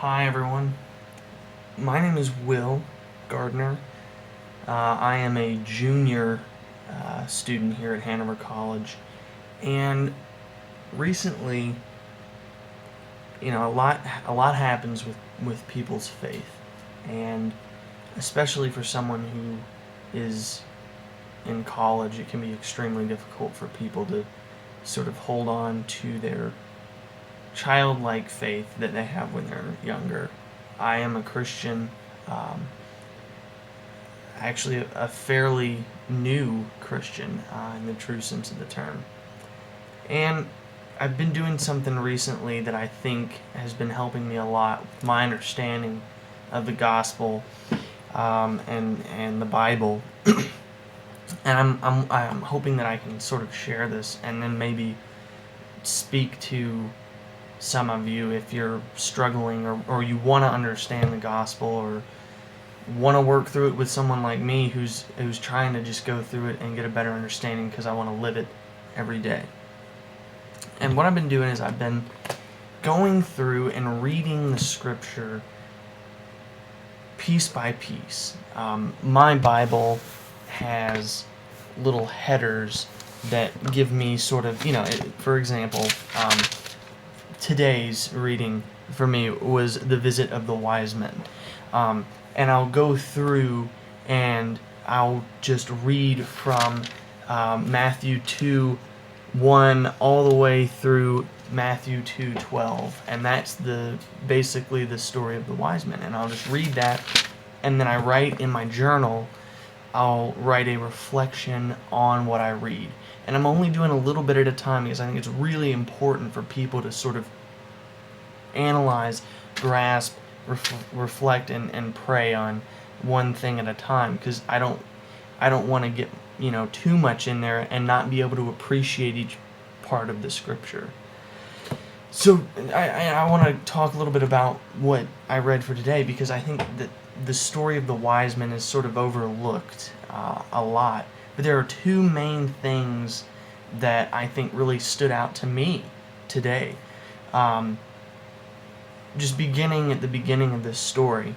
Hi everyone, my name is Will Gardner. I am a junior student here at Hanover College, and recently, a lot happens with people's faith, and especially for someone who is in college, it can be extremely difficult for people to sort of hold on to their childlike faith that they have when they're younger. I am a Christian, um, actually a fairly new Christian in the true sense of the term. And I've been doing something recently that I think has been helping me a lot with my understanding of the gospel and the Bible. And I'm hoping that I can sort of share this and then maybe speak to some of you if you're struggling or you want to understand the gospel or want to work through it with someone like me who's trying to just go through it and get a better understanding because I want to live it every day. And what I've been doing is I've been going through and reading the scripture piece by piece. My Bible has little headers that give me sort of, for example, today's reading for me was the visit of the wise men. And I'll go through and I'll just read from Matthew 2:1 all the way through Matthew 2:12, and that's basically the story of the wise men. And I'll just read that, and then I write in my journal. I'll write a reflection on what I read. And I'm only doing a little bit at a time because I think it's really important for people to sort of analyze, grasp, reflect, and pray on one thing at a time, because I don't want to get too much in there and not be able to appreciate each part of the scripture. So I want to talk a little bit about what I read for today, because I think that the story of the wise men is sort of overlooked a lot. But there are two main things that I think really stood out to me today. Just beginning at the beginning of this story,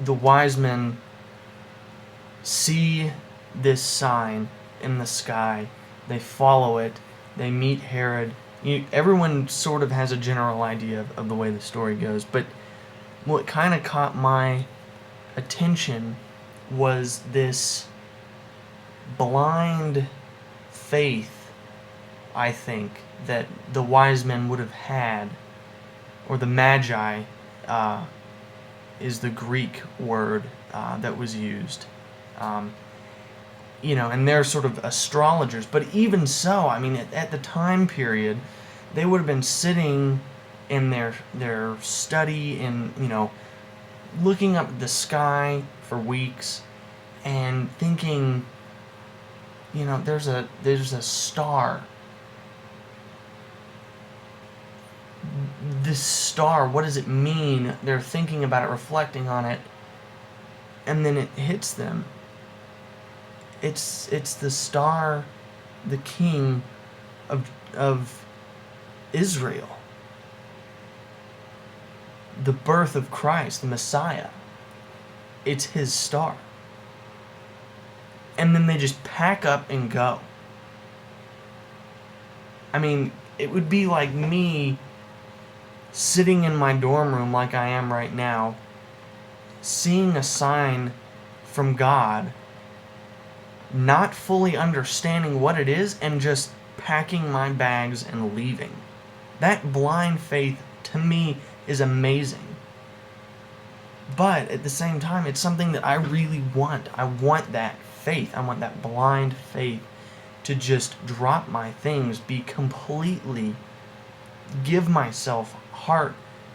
the wise men see this sign in the sky. They follow it. They meet Herod. Everyone sort of has a general idea of the way the story goes, but what kind of caught my attention was this blind faith, I think, that the wise men would have had, or the Magi is the Greek word that was used. And they're sort of astrologers, but even so, I mean, at the time period, they would have been sitting in their study and, looking up at the sky for weeks and thinking, there's a star. This star, what does it mean? They're thinking about it, reflecting on it, and then it hits them. It's the star, the king of Israel. The birth of Christ, the Messiah. It's his star. And then they just pack up and go. I mean, it would be like me sitting in my dorm room like I am right now, seeing a sign from God, not fully understanding what it is, and just packing my bags and leaving. That blind faith, to me, is amazing. But at the same time, it's something that I really want. I want that faith. I want that blind faith to just drop my things, be completely, give myself heart,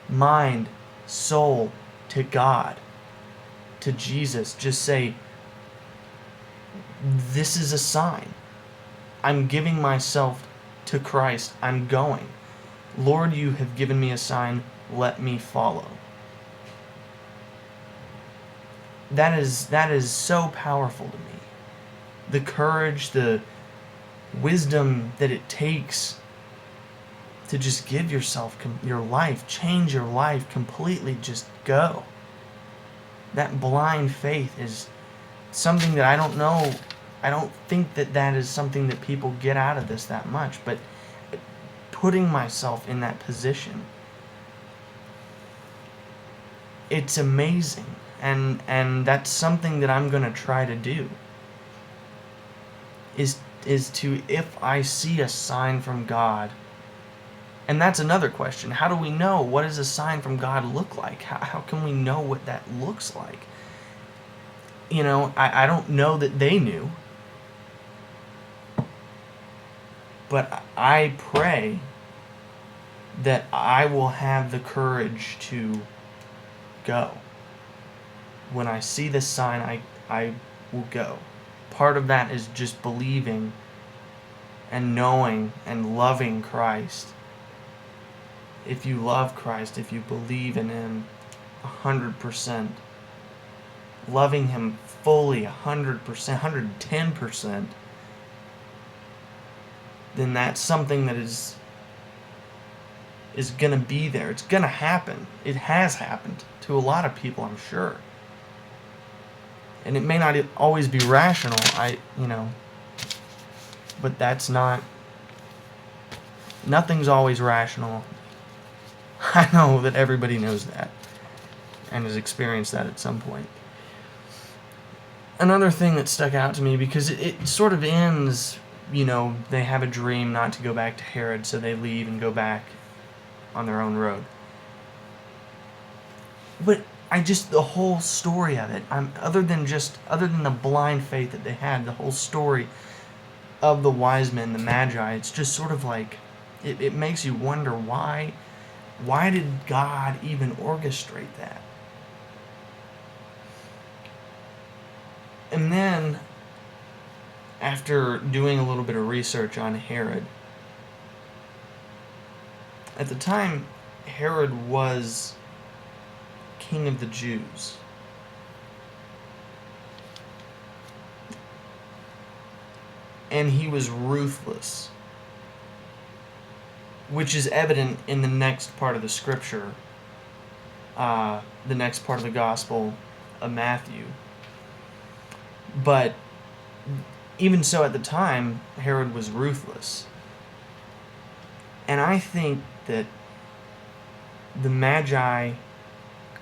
mind, soul to God, to Jesus. Just say, this is a sign. I'm giving myself to Christ. I'm going. Lord, you have given me a sign. Let me follow. That is so powerful to me. The courage, the wisdom that it takes to just give yourself your life, change your life completely, just go. That blind faith is something that I don't know. I don't think that is something that people get out of this that much, but putting myself in that position, it's amazing. And that's something that I'm going to try to do. Is to, if I see a sign from God, and that's another question. How do we know? What does a sign from God look like? How can we know what that looks like? You know, I don't know that they knew. But I pray that I will have the courage to go. When I see this sign, I will go. Part of that is just believing and knowing and loving Christ. If you love Christ, if you believe in Him 100%, loving Him fully 100%, 110%, then that's something that is going to be there. It's going to happen. It has happened to a lot of people, I'm sure. And it may not always be rational, but that's not, nothing's always rational. I know that everybody knows that and has experienced that at some point. Another thing that stuck out to me, because it sort of ends, they have a dream not to go back to Herod, so they leave and go back on their own road. But the whole story of it, other than the blind faith that they had, the whole story of the wise men, the Magi, it's just sort of like, it makes you wonder why did God even orchestrate that? And then, after doing a little bit of research on Herod, at the time, Herod was king of the Jews. And he was ruthless, which is evident in the next part of the scripture, the next part of the Gospel of Matthew. But even so, at the time, Herod was ruthless. And I think that the Magi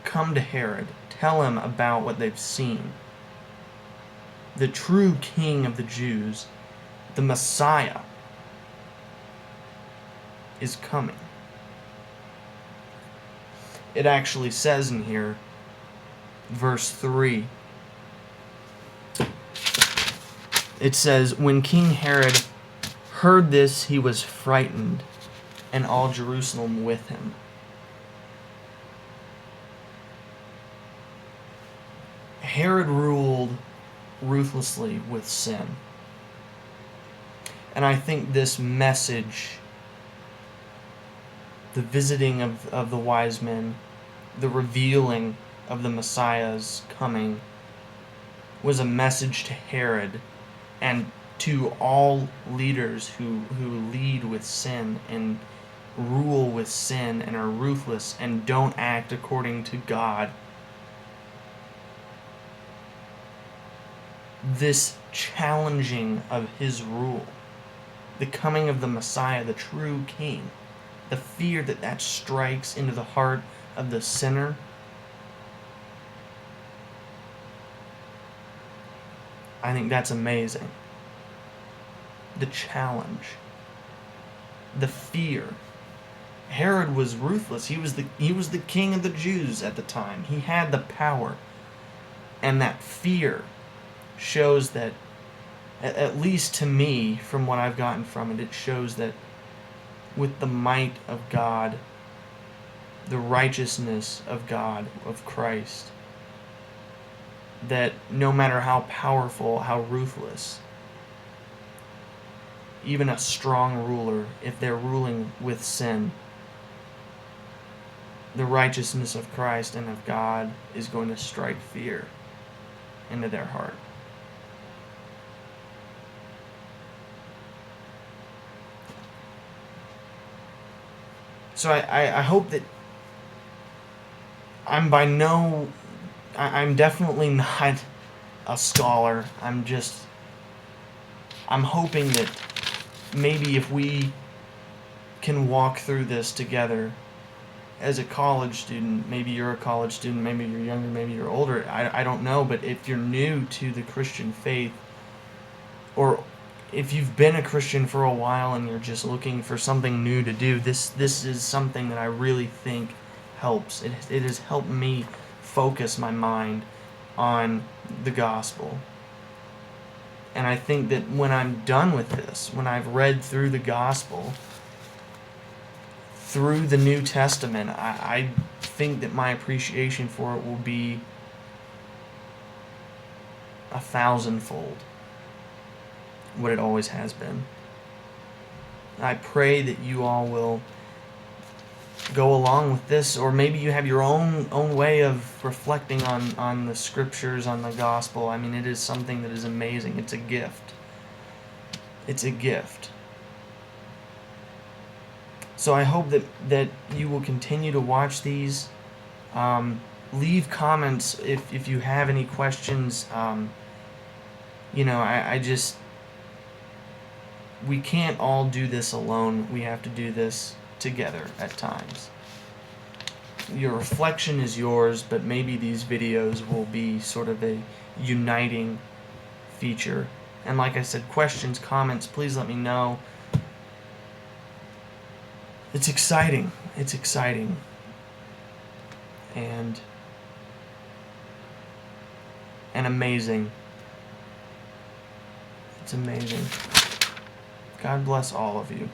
come to Herod, tell him about what they've seen. The true king of the Jews, the Messiah, is coming. It actually says in here, verse 3, it says, "When King Herod heard this, he was frightened, and all Jerusalem with him." Herod ruled ruthlessly with sin. And I think this message, the visiting of the wise men, the revealing of the Messiah's coming, was a message to Herod and to all leaders who lead with sin and rule with sin and are ruthless and don't act according to God. This challenging of his rule, the coming of the Messiah, the true king, the fear that strikes into the heart of the sinner, I think that's amazing. The challenge, the fear. Herod was ruthless. He was the king of the Jews at the time. He had the power. And that fear shows that, at least to me, from what I've gotten from it, it shows that with the might of God, the righteousness of God, of Christ, that no matter how powerful, how ruthless, even a strong ruler, if they're ruling with sin, the righteousness of Christ and of God is going to strike fear into their heart. So I hope that I'm I'm definitely not a scholar. I'm hoping that maybe if we can walk through this together as a college student, maybe you're a college student, maybe you're younger, maybe you're older, I don't know, but if you're new to the Christian faith, or if you've been a Christian for a while and you're just looking for something new to do, this is something that I really think helps. It has helped me focus my mind on the gospel. And I think that when I'm done with this, when I've read through the gospel, through the New Testament, I think that my appreciation for it will be 1,000-fold what it always has been. I pray that you all will go along with this, or maybe you have your own way of reflecting on the scriptures, on the gospel. I mean, it is something that is amazing. It's a gift. It's a gift. So I hope that you will continue to watch these. Leave comments if you have any questions. I just, we can't all do this alone. We have to do this together at times. Your reflection is yours, but maybe these videos will be sort of a uniting feature. And like I said, questions, comments, please let me know. It's exciting. It's exciting. And amazing. It's amazing. God bless all of you.